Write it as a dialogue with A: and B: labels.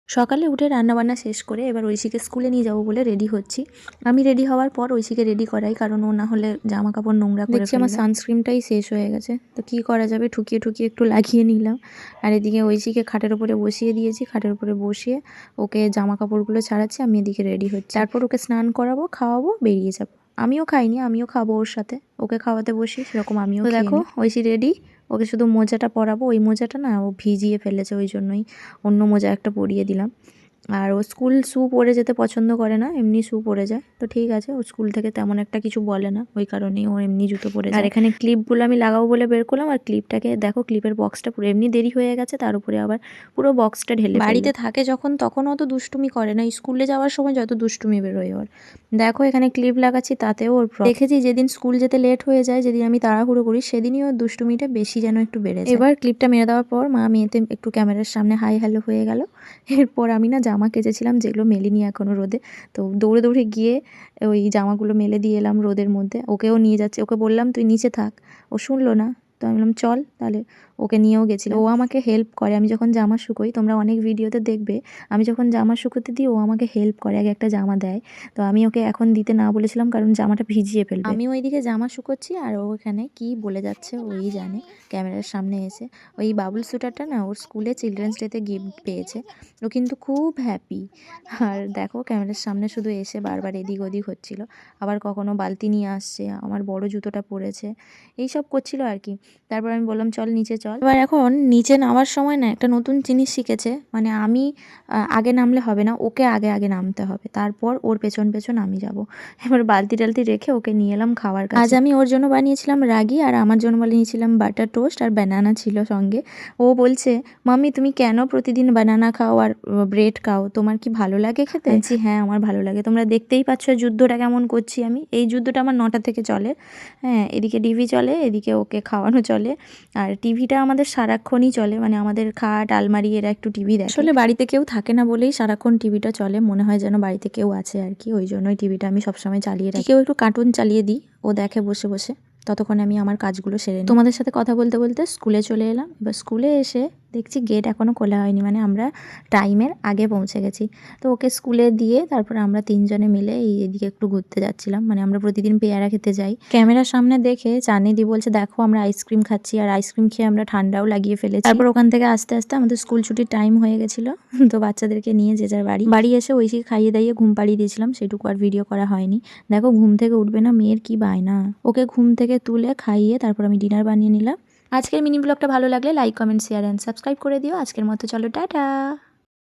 A: সকালে উঠে রান্নাবান্না শেষ করে এবার ঐশীকে স্কুলে নিয়ে যাবো বলে রেডি হচ্ছি। আমি রেডি হওয়ার পর ঐশীকে রেডি করাই, কারণ ও না হলে জামা কাপড় নোংরা করে দেখছি আমার সানস্ক্রিনটাই শেষ হয়ে গেছে। তো কি করা যাবে, ঠুকিয়ে ঠুকিয়ে একটু লাগিয়ে নিলাম। আর এদিকে ঐশীকে খাটের উপরে বসিয়ে দিয়েছি, খাটের উপরে বসিয়ে ওকে জামা কাপড়গুলো ছাড়াচ্ছি, আমি এদিকে রেডি হচ্ছি। তারপর ওকে স্নান করাবো, খাওয়াবো, বেরিয়ে যাবো। আমিও খাইনি, আমিও খাবো ওর সাথে, ওকে খাওয়াতে বসি সেরকম আমিও। তো দেখো ঐশী রেডি, ওকে শুধু মোজাটা পরাবো। ওই মোজাটা না ও ভিজিয়ে ফেলেছে, ওই জন্যই অন্য মোজা একটা পরিয়ে দিলাম। আর ও স্কুল শ্যু পরে যেতে পছন্দ করে না, এমনি শ্যু পরে যায়। তো ঠিক আছে, ও স্কুল থেকে তেমন একটা কিছু বলে না, ওই কারণেই ও এমনি জুতো পরে যায়। আর এখানে ক্লিপগুলো আমি লাগাবো বলে বের করলাম, আর ক্লিপটাকে দেখো, ক্লিপের বক্সটা পুরো এমনি দেরি হয়ে গেছে, তার উপরে আবার পুরো বক্সটা ঢেলে। বাড়িতে থাকে যখন তখন অত দুষ্টুমি করে না, স্কুলে যাওয়ার সময় যত দুষ্টুমি বেরোয় ওর। দেখো এখানে ক্লিপ লাগাচ্ছি, তাতেও ওর দেখেছি যেদিন স্কুল যেতে লেট হয়ে যায়, যেদিন আমি তাড়াহুড়ো করি, সেদিনই ওর দুষ্টুমিটা বেশি যেন একটু বেড়ে যায়। এবার ক্লিপটা মেরে দেওয়ার পর মা মেয়েতে একটু ক্যামেরার সামনে হাই হ্যালো হয়ে গেল। এরপর আমি না জামা কেচেছিলাম, যেগুলো মেলিনি এখনও রোদে, তো দৌড়ে দৌড়ে গিয়ে ওই জামাগুলো মেলে দিয়ে এলাম রোদের মধ্যে। ওকেও নিয়ে যাচ্ছে, ওকে বললাম তুই নিচে থাক, ও শুনলো না। তো আমি বললাম চল তাহলে, ওকে নিয়েও গেছিলো। ও আমাকে হেল্প করে, আমি যখন জামা শুকোই, তোমরা অনেক ভিডিওতে দেখবে আমি যখন জামা শুকোতে দিই ও আমাকে হেল্প করে, আগে একটা জামা দেয়। তো আমি ওকে এখন দিতে না বলেছিলাম, কারণ জামাটা ভিজিয়ে ফেলবে। আমি ওইদিকে জামা শুকোচ্ছি আর ও এখানে কি বলে যাচ্ছে ওই জানে, ক্যামেরার সামনে এসে। ওই বাবুল সুটারটা না ওর স্কুলে চিলড্রেন্স ডেতে গিফট পেয়েছে, ও কিন্তু খুব হ্যাপি। আর দেখো ক্যামেরার সামনে শুধু এসে বারবার এদিক ওদিক হচ্ছিল, আবার কখনো বালতি নিয়ে আসছে, আমার বড় জুতোটা পরেছে, এইসব করছিল আর কি। তারপর আমি বললাম চল নিচে চল। এবার এখন নিচে নামার সময় না একটা নতুন জিনিস শিখেছে, মানে আমি আগে নামলে হবে না, ওকে আগে আগে নামতে হবে, তারপর ওর পেছন পেছন আমি যাব। এবার বালতি টালতি রেখে ওকে নিয়ে এলাম খাবার কাছে। আজ আমি ওর জন্য বানিয়েছিলাম রাগি, আর আমার জন্য বানিয়েছিলাম বাটার টোস্ট, আর ব্যানানা ছিল সঙ্গে। ও বলছে মাম্মি তুমি কেন প্রতিদিন বানানা খাও আর ব্রেড খাও, তোমার কি ভালো লাগে খেতে? বলছি হ্যাঁ আমার ভালো লাগে, তোমরা দেখতেই পাচ্ছ যুদ্ধটা কেমন করছি আমি। এই যুদ্ধটা আমার 9টা থেকে চলে। হ্যাঁ, এদিকে টিভি চলে, এদিকে ওকে খাওয়ানো চলে, আর টিভিটা আমাদের সারাক্ষণই চলে, মানে আমাদের খাট আলমারি এরা একটু টিভি দেখে। আসলে বাড়িতে কেউ থাকে না বলেই সারাক্ষণ টিভিটা চলে, মনে হয় যেন বাড়িতে কেউ আছে আর কি, ওই জন্যই টিভিটা আমি সবসময় চালিয়ে রাখি। কেউ একটু কার্টুন চালিয়ে দিই, ও দেখে বসে বসে, ততক্ষণে আমি আমার কাজগুলো সেরে নিই। তোমাদের সাথে কথা বলতে বলতে স্কুলে চলে এলাম। এবার স্কুলে এসে দেখছি গেট এখনও খোলা হয়নি, মানে আমরা টাইমের আগে পৌঁছে গেছি। তো ওকে স্কুলে দিয়ে তারপরে আমরা 3জনে মিলে এদিকে একটু ঘুরতে যাচ্ছিলাম, মানে আমরা প্রতিদিন পেয়ারা খেতে যাই। ক্যামেরার সামনে দেখে চাঁদিদি বলছে দেখো আমরা আইসক্রিম খাচ্ছি, আর আইসক্রিম খেয়ে আমরা ঠান্ডাও লাগিয়ে ফেলেছি। তারপর ওখান থেকে আস্তে আস্তে আমাদের স্কুল ছুটির টাইম হয়ে গেছিলো, তো বাচ্চাদেরকে নিয়ে যে যার বাড়ি এসে ঐশী খাইয়ে দাইয়ে ঘুম পাড়িয়ে দিয়েছিলাম, সেটুকু আর ভিডিও করা হয়নি। দেখো ঘুম থেকে উঠবে না, মেয়ের কি বায়না। ওকে ঘুম থেকে তুলে খাইয়ে তারপর আমি ডিনার বানিয়ে নিলাম। আজকের মিনি ব্লগটা ভালো লাগলে like comment share and subscribe করে দিও। আজকের মতো চলো টাটা।